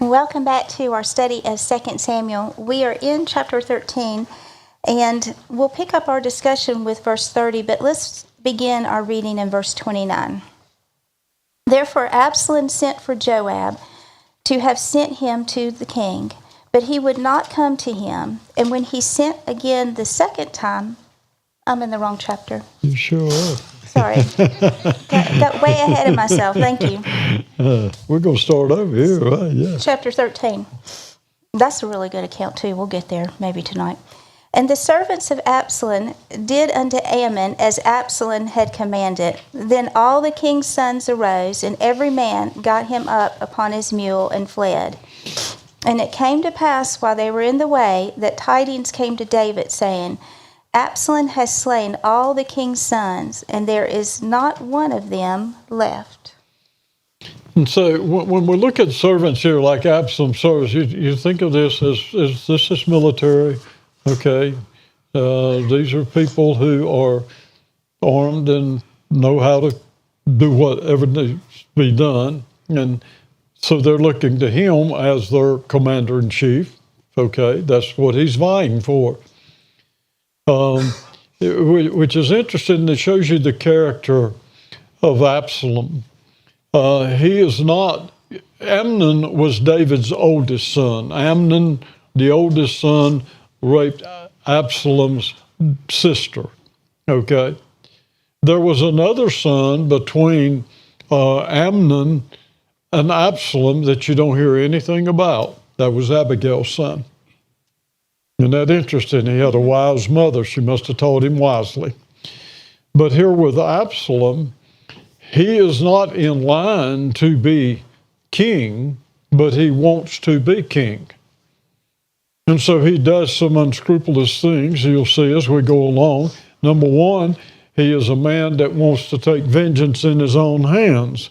Welcome back to our study of 2 Samuel. We are in chapter 13, and we'll pick up our discussion with verse 30, but let's begin our reading in verse 29. Therefore Absalom sent for Joab to have sent him to the king, but he would not come to him. And when he sent again the second time, I'm in the wrong chapter. You sure are. Sorry. got way ahead of myself. Thank you. We're going to start over here, right? Yeah. Chapter 13. That's a really good account, too. We'll get there maybe tonight. And the servants of Absalom did unto Ammon as Absalom had commanded. Then all the king's sons arose, and every man got him up upon his mule and fled. And it came to pass while they were in the way that tidings came to David, saying, Absalom has slain all the king's sons, and there is not one of them left. And so when we look at servants here, like Absalom's servants, you think of this as this is military, okay? These are people who are armed and know how to do whatever needs to be done. And so they're looking to him as their commander-in-chief, okay? That's what he's vying for. Which is interesting. It shows you the character of Absalom. He is not, Amnon was David's oldest son. Amnon, the oldest son, raped Absalom's sister, okay? There was another son between Amnon and Absalom that you don't hear anything about. That was Abigail's son. Isn't that interesting? He had a wise mother. She must have taught him wisely. But here with Absalom, he is not in line to be king, but he wants to be king. And so he does some unscrupulous things, you'll see as we go along. Number one, he is a man that wants to take vengeance in his own hands.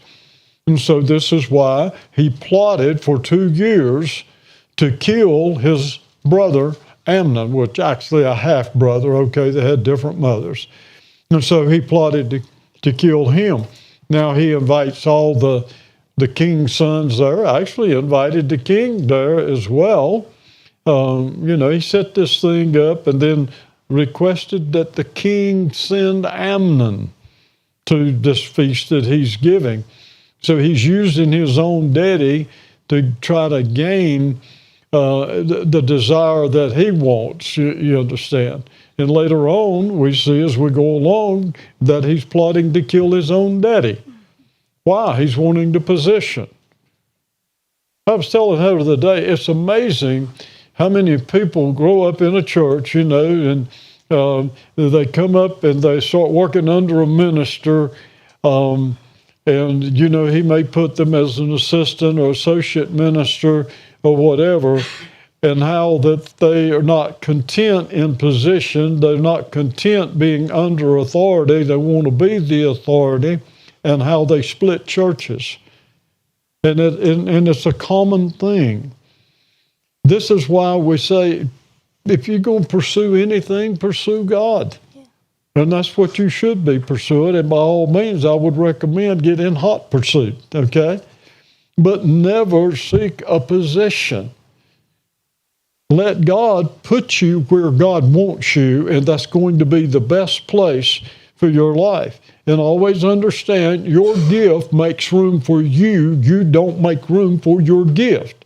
And so this is why he plotted for 2 years to kill his brother Amnon, which actually a half-brother, okay, they had different mothers. And so he plotted to kill him. Now he invites all the king's sons there, actually invited the king there as well. He set this thing up and then requested that the king send Amnon to this feast that he's giving. So he's using his own daddy to try to gain the desire that he wants, you understand. And later on, we see as we go along that he's plotting to kill his own daddy. Why? He's wanting the position. I was telling her the other day, it's amazing how many people grow up in a church, and they come up and they start working under a minister, and, he may put them as an assistant or associate minister or whatever, and how that they are not content in position, they're not content being under authority, they want to be the authority, and how they split churches. And it's a common thing. This is why we say, if you're going to pursue anything, pursue God. Yeah. And that's what you should be pursuing, and by all means, I would recommend get in hot pursuit, okay? But never seek a position. Let God put you where God wants you, and that's going to be the best place for your life. And always understand your gift makes room for you. You don't make room for your gift.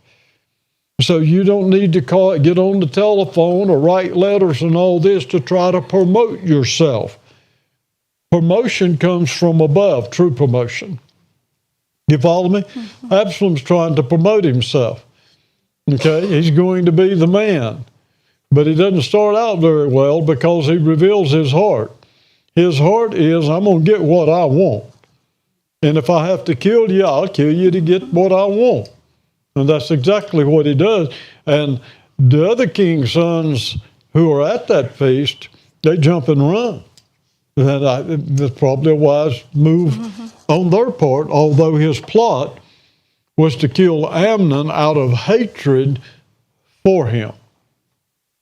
So you don't need to get on the telephone or write letters and all this to try to promote yourself. Promotion comes from above, true promotion. You follow me? Mm-hmm. Absalom's trying to promote himself. Okay, he's going to be the man. But he doesn't start out very well because he reveals his heart. His heart is, I'm going to get what I want. And if I have to kill you, I'll kill you to get what I want. And that's exactly what he does. And the other king's sons who are at that feast, they jump and run. And that's probably a wise move on their part, although his plot was to kill Amnon out of hatred for him.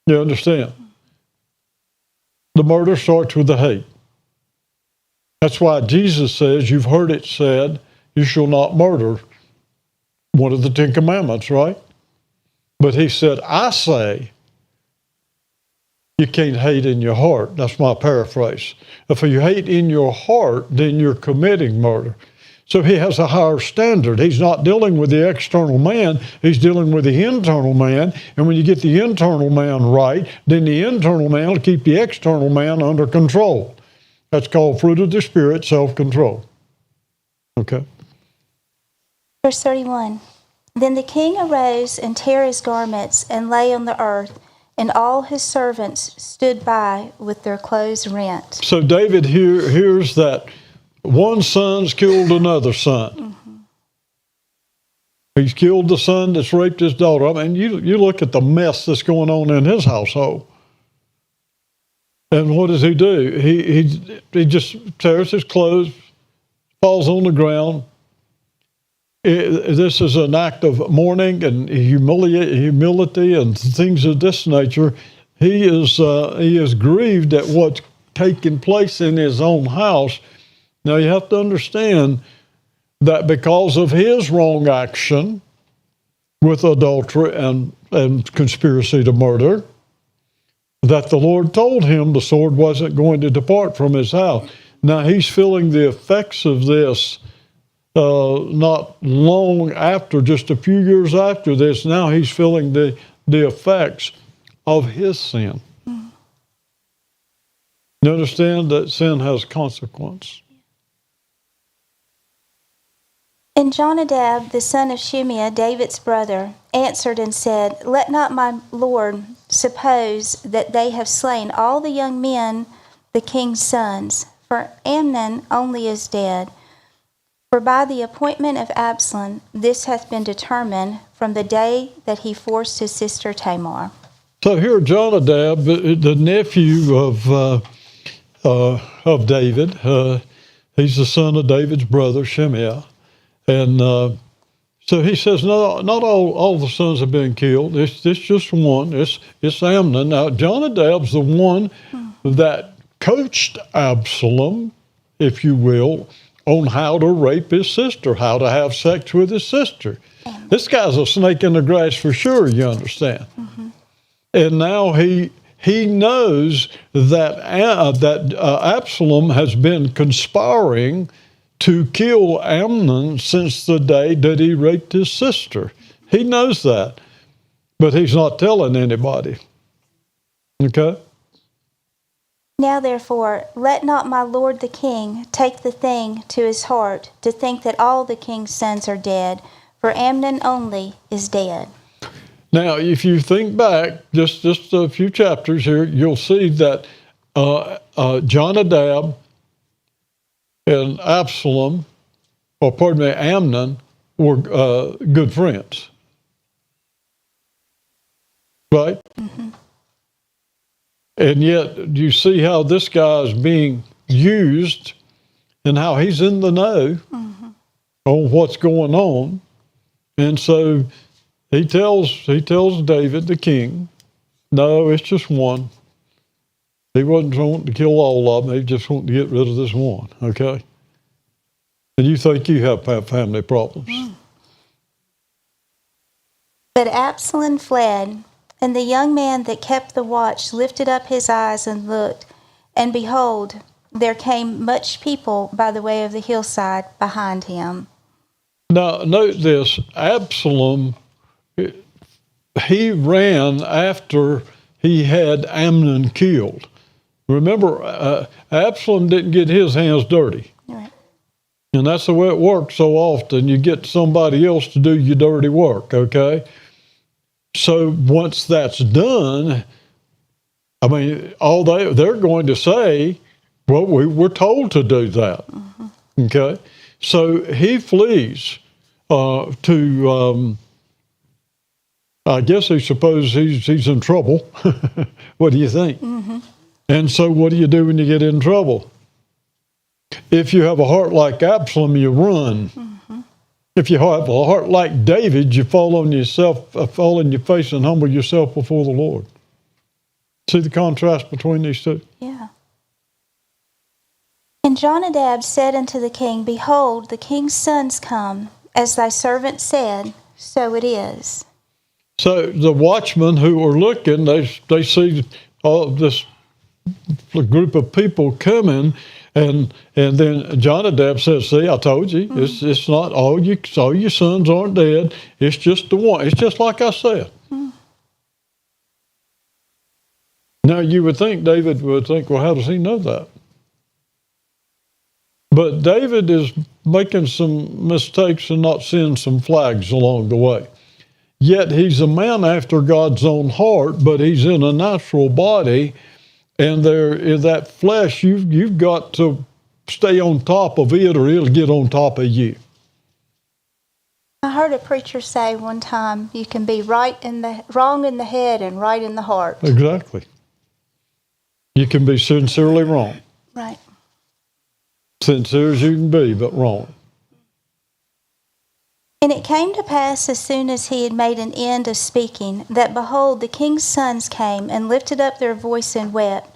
You understand? The murder starts with the hate. That's why Jesus says, you've heard it said, you shall not murder. one of the 10 Commandments, right? But he said, I say, you can't hate in your heart. That's my paraphrase. If you hate in your heart, then you're committing murder. So he has a higher standard. He's not dealing with the external man. He's dealing with the internal man. And when you get the internal man right, then the internal man will keep the external man under control. That's called fruit of the Spirit, self-control. Okay. Verse 31. Then the king arose and tore his garments and lay on the earth, and all his servants stood by with their clothes rent. So David hears that one son's killed another son. Mm-hmm. He's killed the son that's raped his daughter. I mean, you look at the mess that's going on in his household. And what does he do? He just tears his clothes, falls on the ground. This is an act of mourning and humility and things of this nature. He is grieved at what's taking place in his own house. Now you have to understand that because of his wrong action with adultery and conspiracy to murder, that the Lord told him the sword wasn't going to depart from his house. Now he's feeling the effects of this not long after, just a few years after this. Now he's feeling the effects of his sin. Mm-hmm. You understand that sin has consequence? And Jonadab, the son of Shimeah, David's brother, answered and said, Let not my lord suppose that they have slain all the young men, the king's sons, for Amnon only is dead. For by the appointment of Absalom, this hath been determined from the day that he forced his sister Tamar. So here Jonadab, the nephew of David, he's the son of David's brother, Shimeah. And so he says, no, not all the sons have been killed. It's just one. It's Amnon. Now, Jonadab's the one that coached Absalom, if you will, on how to rape his sister, how to have sex with his sister. This guy's a snake in the grass for sure, you understand. Mm-hmm. And now he knows that Absalom has been conspiring to kill Amnon since the day that he raped his sister. He knows that, but he's not telling anybody. Okay? Now therefore, let not my lord the king take the thing to his heart to think that all the king's sons are dead, for Amnon only is dead. Now, if you think back just a few chapters here, you'll see that Jonadab and Absalom, or pardon me, Amnon, were good friends. Right? Mm-hmm. And yet, you see how this guy is being used and how he's in the know on what's going on. And so he tells David, the king, no, it's just one. He wasn't wanting to kill all of them. He just wanted to get rid of this one, okay? And you think you have family problems. But Absalom fled, and the young man that kept the watch lifted up his eyes and looked, and behold, there came much people by the way of the hillside behind him. Now, note this. Absalom, he ran after he had Amnon killed. Remember, Absalom didn't get his hands dirty. Right. And that's the way it works so often. You get somebody else to do your dirty work, okay? So once that's done, I mean, they're going to say, well, we were told to do that, okay? So he flees to, I guess he supposes he's in trouble. What do you think? Mm-hmm. And so what do you do when you get in trouble? If you have a heart like Absalom, you run. Mm-hmm. If you have a heart like David, you fall on your face and humble yourself before the Lord. See the contrast between these two? Yeah. And Jonadab said unto the king, Behold, the king's sons come, as thy servant said, so it is. So the watchmen who were looking, they see all this group of people coming, and then Jonadab says, "See, I told you, it's not all your sons aren't dead. It's just the one. It's just like I said." Now you would think David would think, "Well, how does he know that?" But David is making some mistakes and not seeing some flags along the way. Yet he's a man after God's own heart, but he's in a natural body. And there in that flesh, you've got to stay on top of it, or it'll get on top of you. I heard a preacher say one time, you can be wrong in the head and right in the heart. Exactly. You can be sincerely wrong. Right. Sincere as you can be, but wrong. And it came to pass, as soon as he had made an end of speaking, that, behold, the king's sons came and lifted up their voice and wept.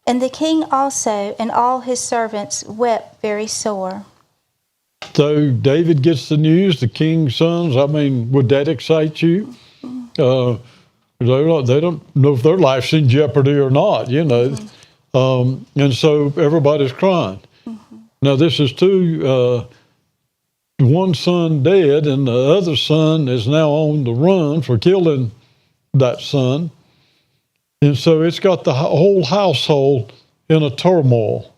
And the king also and all his servants wept very sore. So David gets the news, the king's sons. I mean, would that excite you? They don't know if their life's in jeopardy or not, you know. And so everybody's crying. Now, this is one son dead, and the other son is now on the run for killing that son. And so it's got the whole household in a turmoil.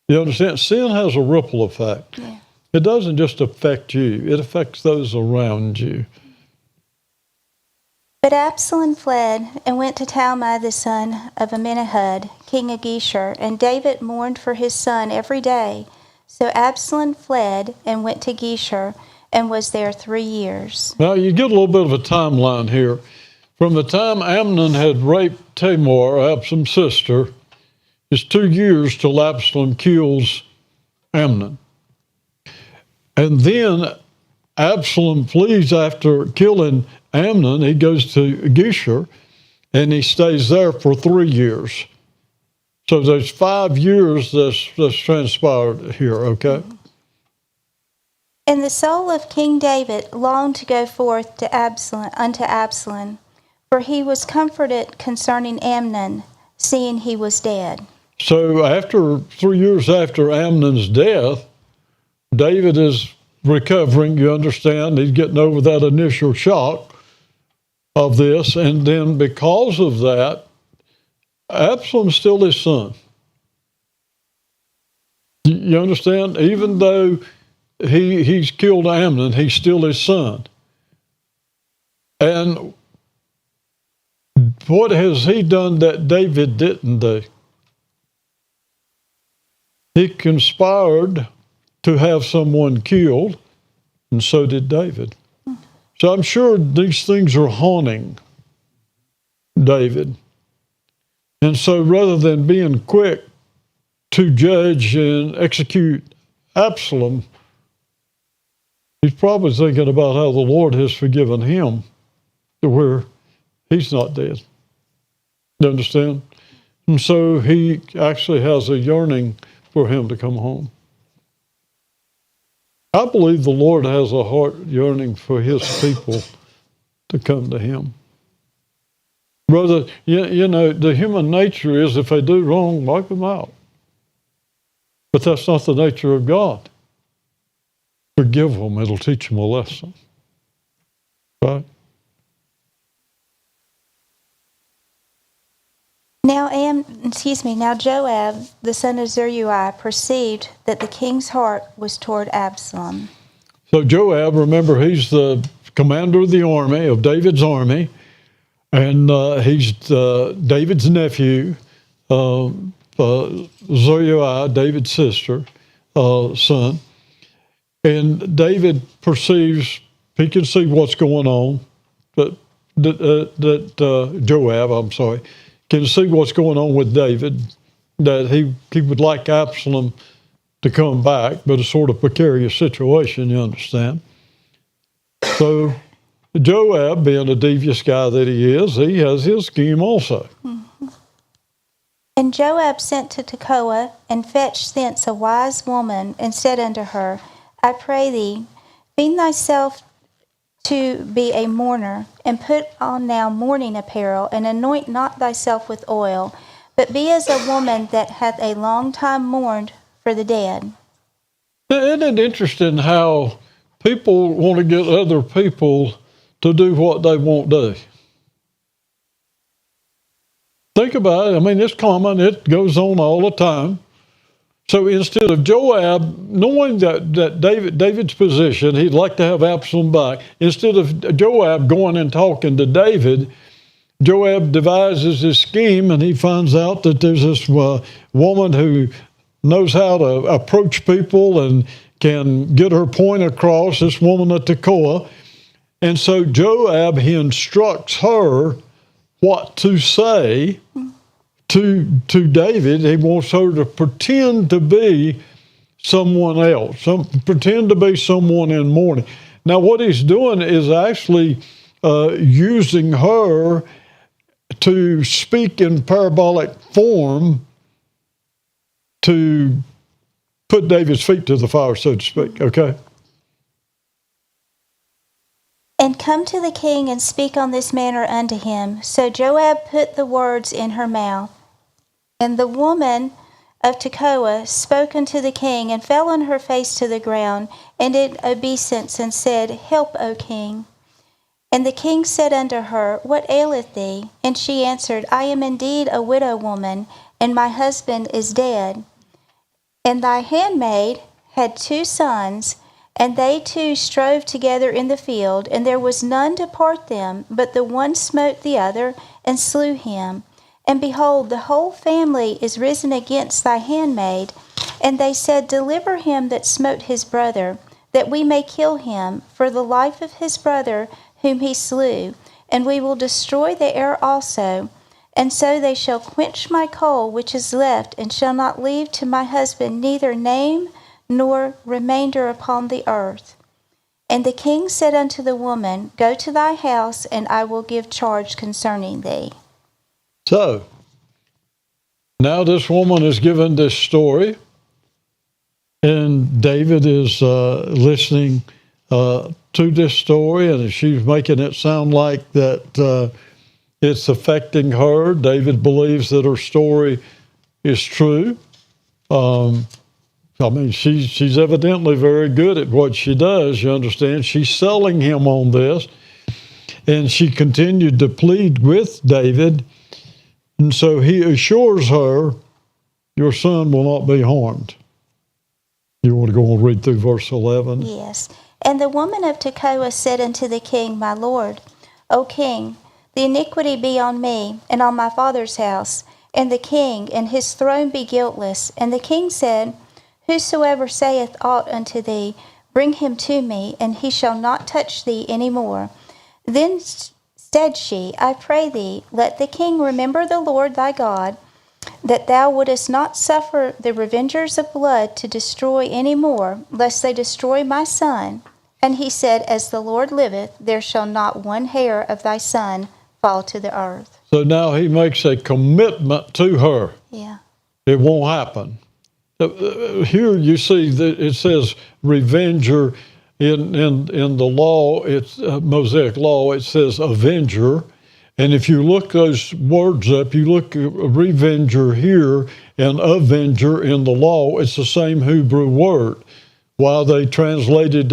You understand? Sin has a ripple effect. Yeah. It doesn't just affect you, it affects those around you. But Absalom fled and went to Talmai the son of Amminahud, king of Geshur, and David mourned for his son every day. So Absalom fled and went to Geshur and was there 3 years. Now you get a little bit of a timeline here. From the time Amnon had raped Tamar, Absalom's sister, it's 2 years till Absalom kills Amnon. And then Absalom flees after killing Amnon. He goes to Geshur, and he stays there for 3 years. So there's 5 years that's transpired here, okay? And the soul of King David longed to go forth to unto Absalom, for he was comforted concerning Amnon, seeing he was dead. So after 3 years after Amnon's death, David is recovering, you understand. He's getting over that initial shock of this. And then because of that, Absalom's still his son. You understand? Even though he's killed Amnon, he's still his son. And what has he done that David didn't do? He conspired to have someone killed, and so did David. So I'm sure these things are haunting David. And so rather than being quick to judge and execute Absalom, he's probably thinking about how the Lord has forgiven him to where he's not dead. You understand? And so he actually has a yearning for him to come home. I believe the Lord has a heart yearning for his people to come to him. Brother, you know, the human nature is if they do wrong, wipe them out. But that's not the nature of God. Forgive them, it'll teach them a lesson. Right? Now Joab, the son of Zeruiah, perceived that the king's heart was toward Absalom. So Joab, remember, he's the commander of the army, of David's army, and he's David's nephew, Zeruiah, David's sister, son. And David perceives, he can see what's going on, Joab, can see what's going on with David, that he would like Absalom to come back, but a sort of precarious situation, you understand. So Joab, being a devious guy that he has his scheme also. Mm-hmm. And Joab sent to Tekoa, and fetched thence a wise woman, and said unto her, I pray thee, feign thyself to be a mourner, and put on now mourning apparel, and anoint not thyself with oil, but be as a woman that hath a long time mourned for the dead. Isn't it interesting how people want to get other people to do what they won't do? Think about it. I mean, it's common. It goes on all the time. So instead of Joab, knowing that David's position, he'd like to have Absalom back. Instead of Joab going and talking to David, Joab devises this scheme, and he finds out that there's this woman who knows how to approach people and can get her point across, this woman at Tekoa. And so Joab, he instructs her what to say to David. He wants her to pretend to be someone else, pretend to be someone in mourning. Now, what he's doing is actually using her to speak in parabolic form to put David's feet to the fire, so to speak, okay? And come to the king and speak on this manner unto him. So Joab put the words in her mouth. And the woman of Tekoa spoke unto the king, and fell on her face to the ground, and did obeisance, and said, Help, O king. And the king said unto her, What aileth thee? And she answered, I am indeed a widow woman, and my husband is dead. And thy handmaid had 2 sons, and they 2 strove together in the field, and there was none to part them, but the one smote the other, and slew him. And behold, the whole family is risen against thy handmaid. And they said, Deliver him that smote his brother, that we may kill him, for the life of his brother whom he slew, and we will destroy the heir also. And so they shall quench my coal which is left, and shall not leave to my husband neither name nor remainder upon the earth. And the king said unto the woman, Go to thy house, and I will give charge concerning thee. So, now this woman is given this story, and David is listening to this story, and she's making it sound like that it's affecting her. David believes that her story is true. I mean, she's evidently very good at what she does, you understand. She's selling him on this, and she continued to plead with David. And so he assures her, your son will not be harmed. You want to go and read through verse 11? Yes. And the woman of Tekoa said unto the king, My lord, O king, the iniquity be on me, and on my father's house, and the king and his throne be guiltless. And the king said, Whosoever saith aught unto thee, bring him to me, and he shall not touch thee any more. Then said she, I pray thee, let the king remember the Lord thy God, that thou wouldest not suffer the revengers of blood to destroy any more, lest they destroy my son. And he said, As the Lord liveth, there shall not one hair of thy son fall to the earth. So now he makes a commitment to her. Yeah. It won't happen. Here you see that it says revenger. In the law, it's Mosaic law, it says avenger. And if you look those words up, you look at revenger here and avenger in the law, it's the same Hebrew word. While they translated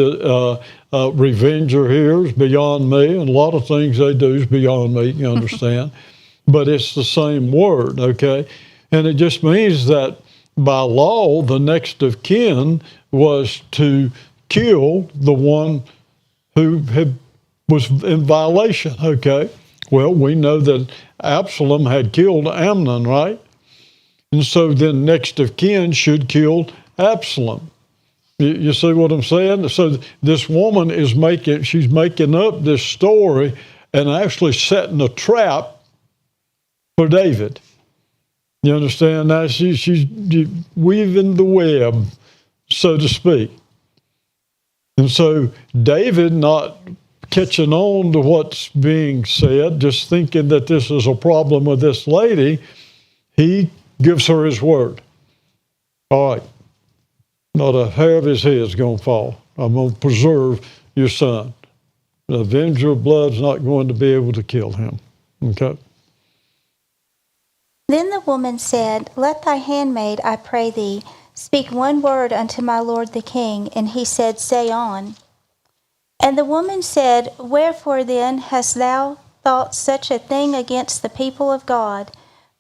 revenger here is beyond me, and a lot of things they do is beyond me, you understand? But it's the same word, okay? And it just means that by law, the next of kin was to kill the one who was in violation, okay? Well, we know that Absalom had killed Amnon, right? And so then next of kin should kill Absalom. You see what I'm saying? So this woman is she's making up this story and actually setting a trap for David. You understand? Now she's weaving the web, so to speak. And so David, not catching on to what's being said, just thinking that this is a problem with this lady, he gives her his word. All right, not a hair of his head is going to fall. I'm going to preserve your son. The avenger of blood's not going to be able to kill him. Okay? Then the woman said, Let thy handmaid, I pray thee, speak one word unto my lord the king. And he said, Say on. And the woman said, Wherefore then hast thou thought such a thing against the people of God?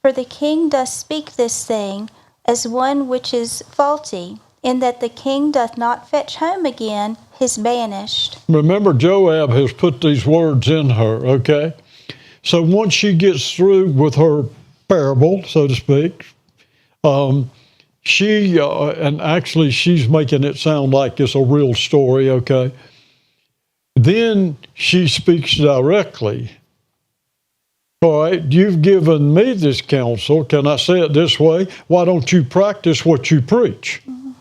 For the king doth speak this thing as one which is faulty, in that the king doth not fetch home again his banished. Remember, Joab has put these words in her, okay? So once she gets through with her parable, so to speak, and actually she's making it sound like it's a real story, okay? Then she speaks directly. All right, you've given me this counsel. Can I say it this way? Why don't you practice what you preach? Mm-hmm.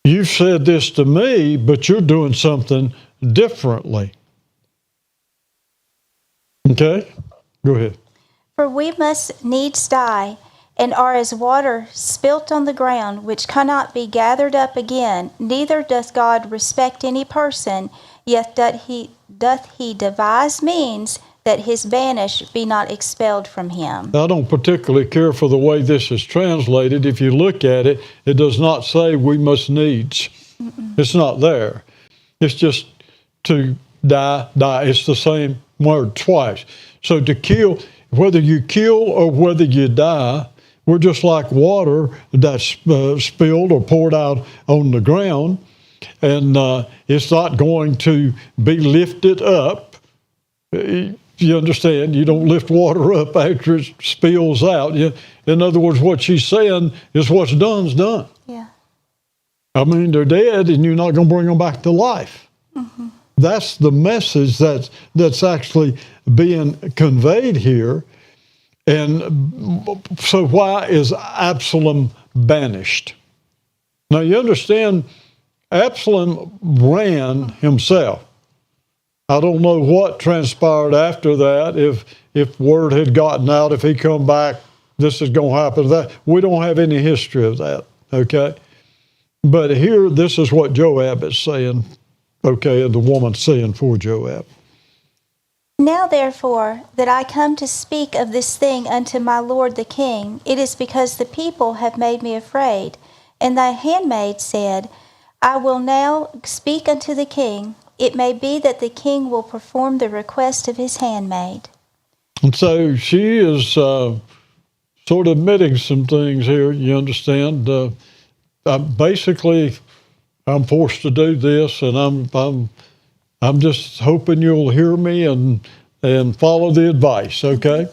You've said this to me, but you're doing something differently. Okay? Go ahead. For we must needs die, and are as water spilt on the ground, which cannot be gathered up again. Neither doth God respect any person, yet doth he devise means that his banished be not expelled from him. I don't particularly care for the way this is translated. If you look at it, it does not say we must needs. Mm-mm. It's not there. It's just to die. It's the same word twice. So to kill, whether you kill or whether you die, we're just like water that's spilled or poured out on the ground, and it's not going to be lifted up. You understand? You don't lift water up after it spills out. In other words, what she's saying is what's done's done. Yeah. I mean, they're dead, and you're not going to bring them back to life. Mm-hmm. That's the message that's actually being conveyed here. And so why is Absalom banished? Now, you understand, Absalom ran himself. I don't know what transpired after that, if word had gotten out, if he come back, this is going to happen. That we don't have any history of that, okay? But here, this is what Joab is saying, okay, and the woman's saying for Joab. Now therefore, that I come to speak of this thing unto my lord the king, it is because the people have made me afraid. And thy handmaid said, I will now speak unto the king. It may be that the king will perform the request of his handmaid. And so she is sort of admitting some things here, you understand. Basically, I'm forced to do this, and I'm just hoping you'll hear me and follow the advice, okay?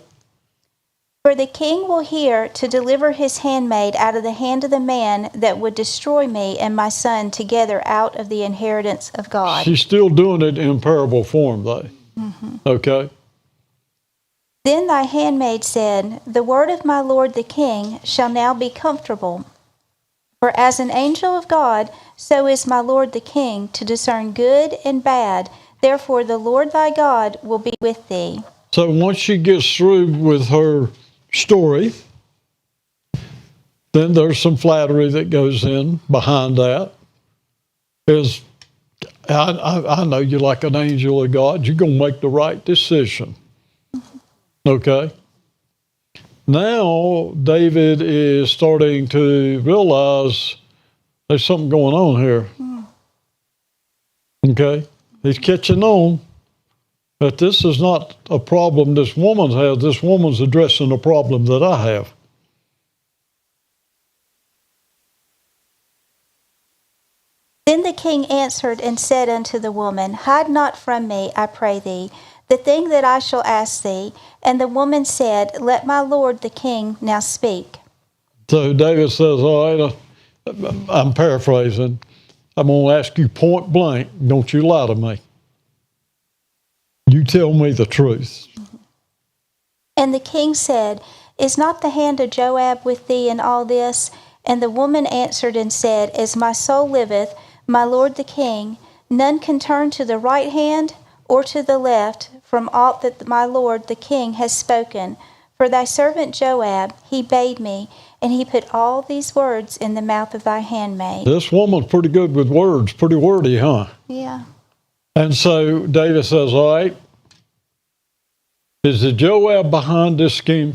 For the king will hear to deliver his handmaid out of the hand of the man that would destroy me and my son together out of the inheritance of God. She's still doing it in parable form, though. Mm-hmm. Okay? Then thy handmaid said, The word of my lord the king shall now be comfortable. For as an angel of God, so is my lord the king to discern good and bad. Therefore the Lord thy God will be with thee. So once she gets through with her story, then there's some flattery that goes in behind that. I know you're like an angel of God. You're going to make the right decision. Okay? Now, David is starting to realize there's something going on here. Okay? He's catching on that this is not a problem this woman has. This woman's addressing a problem that I have. Then the king answered and said unto the woman, Hide not from me, I pray thee, the thing that I shall ask thee. And the woman said, Let my lord the king now speak. So David says, all right, I'm paraphrasing. I'm going to ask you point blank, don't you lie to me. You tell me the truth. And the king said, Is not the hand of Joab with thee in all this? And the woman answered and said, As my soul liveth, my lord the king, none can turn to the right hand or to the left from aught that my lord the king has spoken. For thy servant Joab, he bade me, and he put all these words in the mouth of thy handmaid. This woman's pretty good with words, pretty wordy, huh? Yeah. And so David says, all right, is it Joab behind this scheme?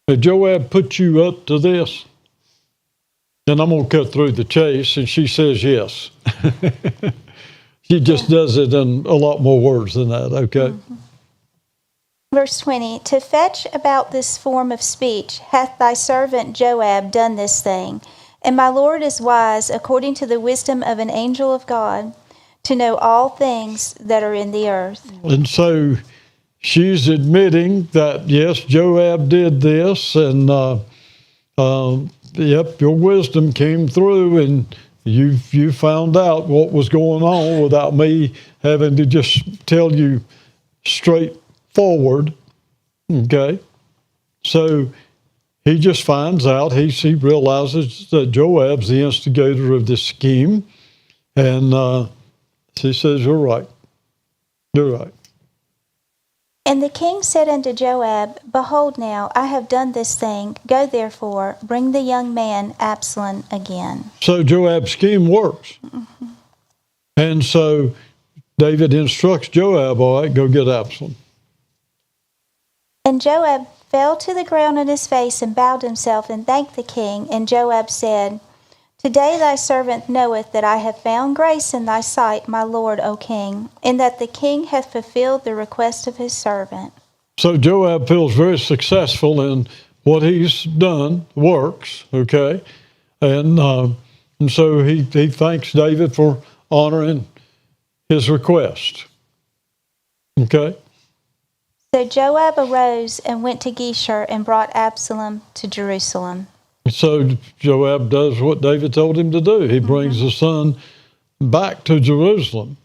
Did Joab put you up to this? And I'm going to cut through the chase. And she says yes. She just does it in a lot more words than that, okay? Mm-hmm. Verse 20, to fetch about this form of speech hath thy servant Joab done this thing. And my Lord is wise, according to the wisdom of an angel of God, to know all things that are in the earth. And so she's admitting that, yes, Joab did this, and yep, your wisdom came through, and you found out what was going on without me having to just tell you straightforward. Okay? So he just finds out, he realizes that Joab's the instigator of this scheme, and she says, you're right. You're right. And the king said unto Joab, behold now, I have done this thing. Go therefore, bring the young man Absalom again. So Joab's scheme works. Mm-hmm. And so David instructs Joab, all right, go get Absalom. And Joab fell to the ground on his face and bowed himself and thanked the king. And Joab said, today thy servant knoweth that I have found grace in thy sight, my lord, O king, and that the king hath fulfilled the request of his servant. So Joab feels very successful in what he's done, works, okay? And so he thanks David for honoring his request. Okay? So Joab arose and went to Geshur and brought Absalom to Jerusalem. So Joab does what David told him to do. He brings the son back to Jerusalem.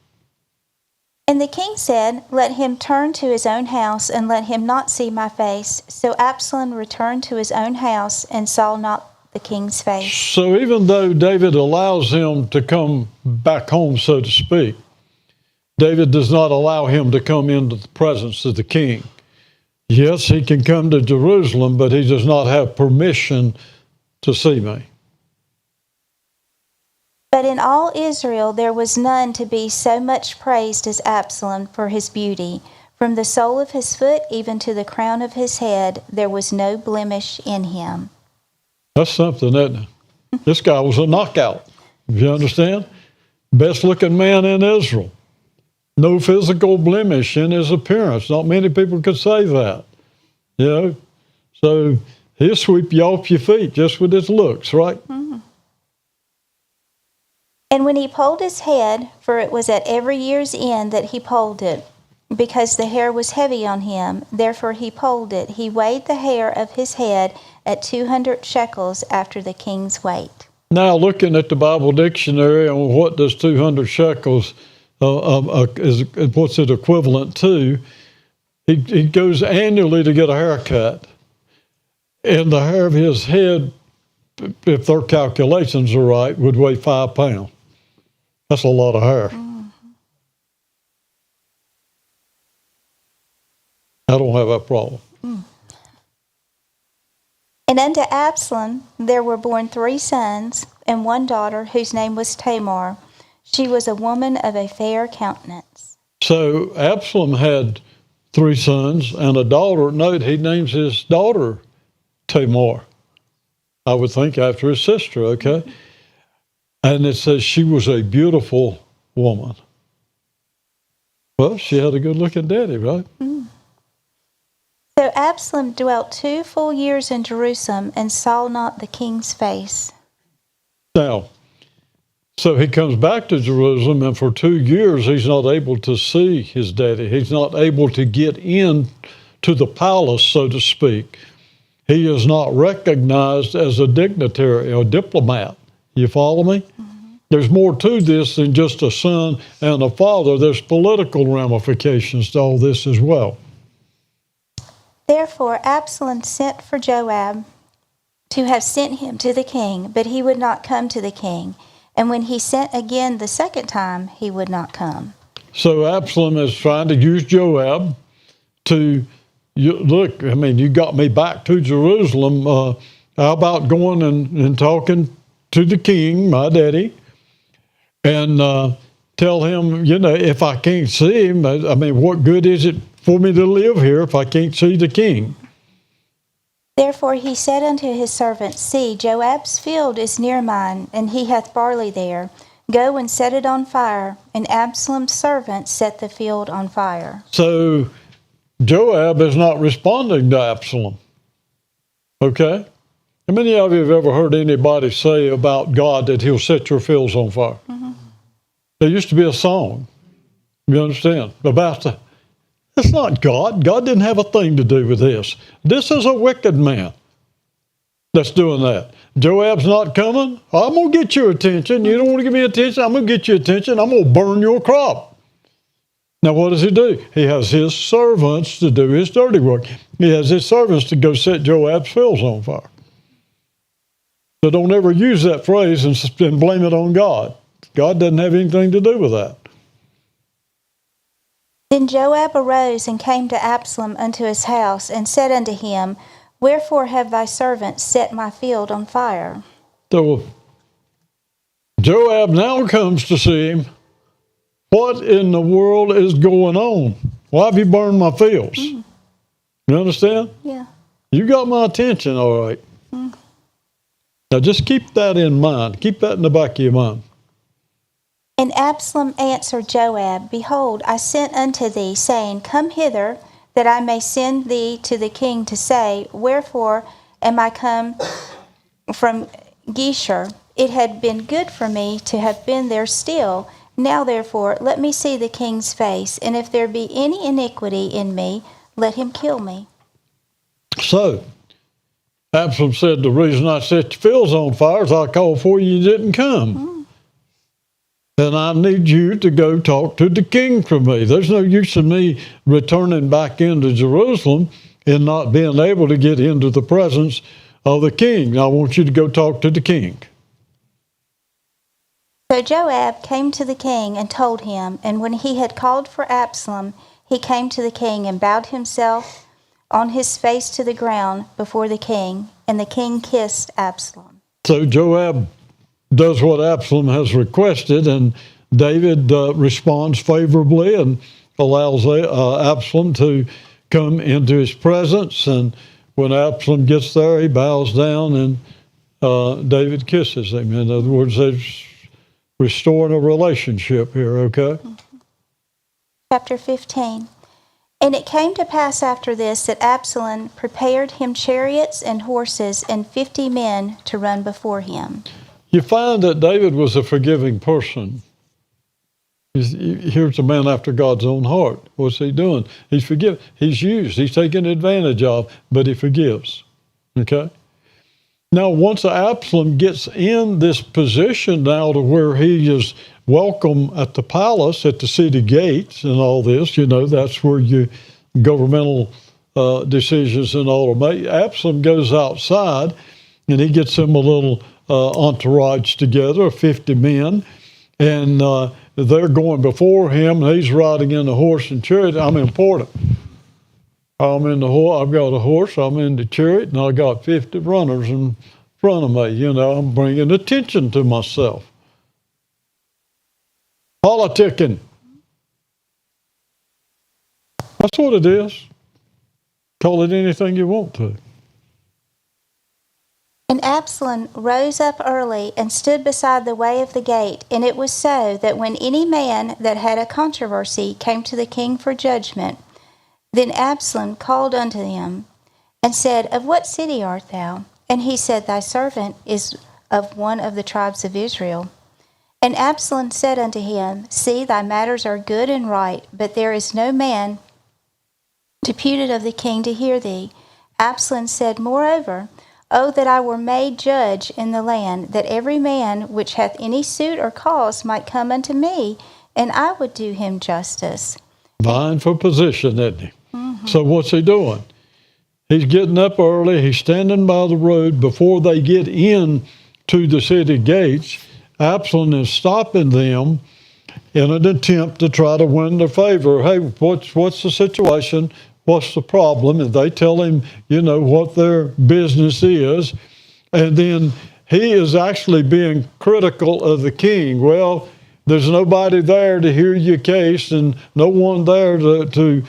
And the king said, let him turn to his own house, and let him not see my face. So Absalom returned to his own house and saw not the king's face. So even though David allows him to come back home, so to speak, David does not allow him to come into the presence of the king. Yes, he can come to Jerusalem, but he does not have permission to see me. But in all Israel there was none to be so much praised as Absalom for his beauty. From the sole of his foot even to the crown of his head, there was no blemish in him. That's something, isn't it? This guy was a knockout. You understand? Best looking man in Israel. No physical blemish in his appearance. Not many people could say that. You know? So he'll sweep you off your feet just with his looks, right? Mm-hmm. And when he polled his head, for it was at every year's end that he polled it, because the hair was heavy on him, therefore he polled it. He weighed the hair of his head at 200 shekels after the king's weight. Now, looking at the Bible dictionary on what does 200 shekels what's it equivalent to, he goes annually to get a haircut, and the hair of his head, if their calculations are right, would weigh 5 pounds. That's a lot of hair. Mm-hmm. I don't have that problem. Mm. And unto Absalom there were born 3 sons and 1 daughter, whose name was Tamar. She was a woman of a fair countenance. So Absalom had 3 sons and a daughter. Note, he names his daughter Tamar. I would think after his sister, okay? And it says she was a beautiful woman. Well, she had a good-looking daddy, right? Mm. So Absalom dwelt 2 full years in Jerusalem and saw not the king's face. Now, so he comes back to Jerusalem, and for 2 years he's not able to see his daddy. He's not able to get in to the palace, so to speak. He is not recognized as a dignitary or diplomat. You follow me? Mm-hmm. There's more to this than just a son and a father. There's political ramifications to all this as well. Therefore Absalom sent for Joab to have sent him to the king, but he would not come to the king. And when he sent again the second time, he would not come. So Absalom is trying to use Joab to, look, I mean, you got me back to Jerusalem. How about going and talking to the king, my daddy, and tell him, if I can't see him, I mean, what good is it for me to live here if I can't see the king? Therefore he said unto his servants, See, Joab's field is near mine, and he hath barley there. Go and set it on fire. And Absalom's servants set the field on fire. So Joab is not responding to Absalom. Okay? How many of you have ever heard anybody say about God that he'll set your fields on fire? Mm-hmm. There used to be a song, you understand, about that. It's not God. God didn't have a thing to do with this. This is a wicked man that's doing that. Joab's not coming. I'm going to get your attention. You don't want to give me attention? I'm going to get your attention. I'm going to burn your crop. Now, what does he do? He has his servants to do his dirty work. He has his servants to go set Joab's fields on fire. So don't ever use that phrase and blame it on God. God doesn't have anything to do with that. Then Joab arose and came to Absalom unto his house, and said unto him, Wherefore have thy servants set my field on fire? So Joab now comes to see him. What in the world is going on? Why have you burned my fields? You understand? Yeah. You got my attention, all right. Now just keep that in mind. Keep that in the back of your mind. And Absalom answered Joab, Behold, I sent unto thee, saying, Come hither, that I may send thee to the king to say, Wherefore am I come from Geshur? It had been good for me to have been there still. Now therefore let me see the king's face, and if there be any iniquity in me, let him kill me. So Absalom said, the reason I set your fields on fire is I called for you, you didn't come. And I need you to go talk to the king for me. There's no use in me returning back into Jerusalem and not being able to get into the presence of the king. I want you to go talk to the king. So Joab came to the king and told him, and when he had called for Absalom, he came to the king and bowed himself on his face to the ground before the king, and the king kissed Absalom. So Joab does what Absalom has requested, and David responds favorably and allows Absalom to come into his presence. And when Absalom gets there, he bows down and David kisses him. In other words, there's restoring a relationship here, okay? Chapter 15. And it came to pass after this that Absalom prepared him chariots and horses and 50 men to run before him. You find that David was a forgiving person. Here's a man after God's own heart. What's he doing? He's forgiving. He's used. He's taken advantage of, but he forgives. Okay? Now, once Absalom gets in this position now to where he is welcome at the palace, at the city gates and all this, that's where your governmental decisions and all are made. Absalom goes outside and he gets him a little entourage together, 50 men, and they're going before him. He's riding in the horse and chariot. I'm important. I've got a horse, I'm in the chariot, and I got 50 runners in front of me. I'm bringing attention to myself. Politicking. That's what it is. Call it anything you want to. And Absalom rose up early and stood beside the way of the gate. And it was so that when any man that had a controversy came to the king for judgment, then Absalom called unto him and said, Of what city art thou? And he said, Thy servant is of one of the tribes of Israel. And Absalom said unto him, See, thy matters are good and right, but there is no man deputed of the king to hear thee. Absalom said, Moreover, O that I were made judge in the land, that every man which hath any suit or cause might come unto me, and I would do him justice. Vying for position, isn't he? Mm-hmm. So what's he doing? He's getting up early. He's standing by the road before they get in to the city gates. Absalom is stopping them in an attempt to try to win their favor. Hey, what's the situation? What's the problem? And they tell him, what their business is. And then he is actually being critical of the king. Well, there's nobody there to hear your case and no one there to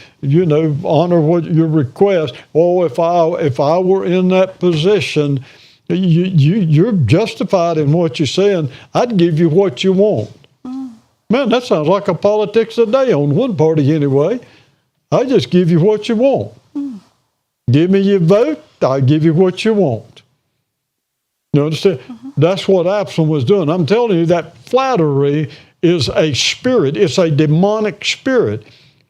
honor what your request. Oh, if I were in that position, you're justified in what you're saying. I'd give you what you want. Man, that sounds like a politics today on one party anyway. I just give you what you want. Give me your vote, I'll give you what you want. You understand? That's what Absalom was doing. I'm telling you that flattery is a spirit. It's a demonic spirit.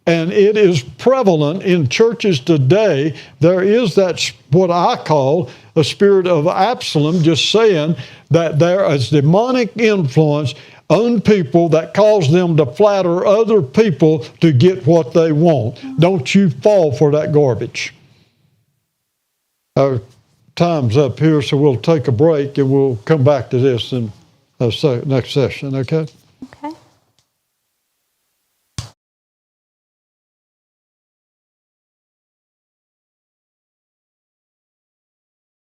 And it is prevalent in churches today. There is that, what I call a spirit of Absalom, just saying that there is demonic influence on people that cause them to flatter other people to get what they want. Don't you fall for that garbage. Our time's up here, so we'll take a break and we'll come back to this in the next session, okay? Okay.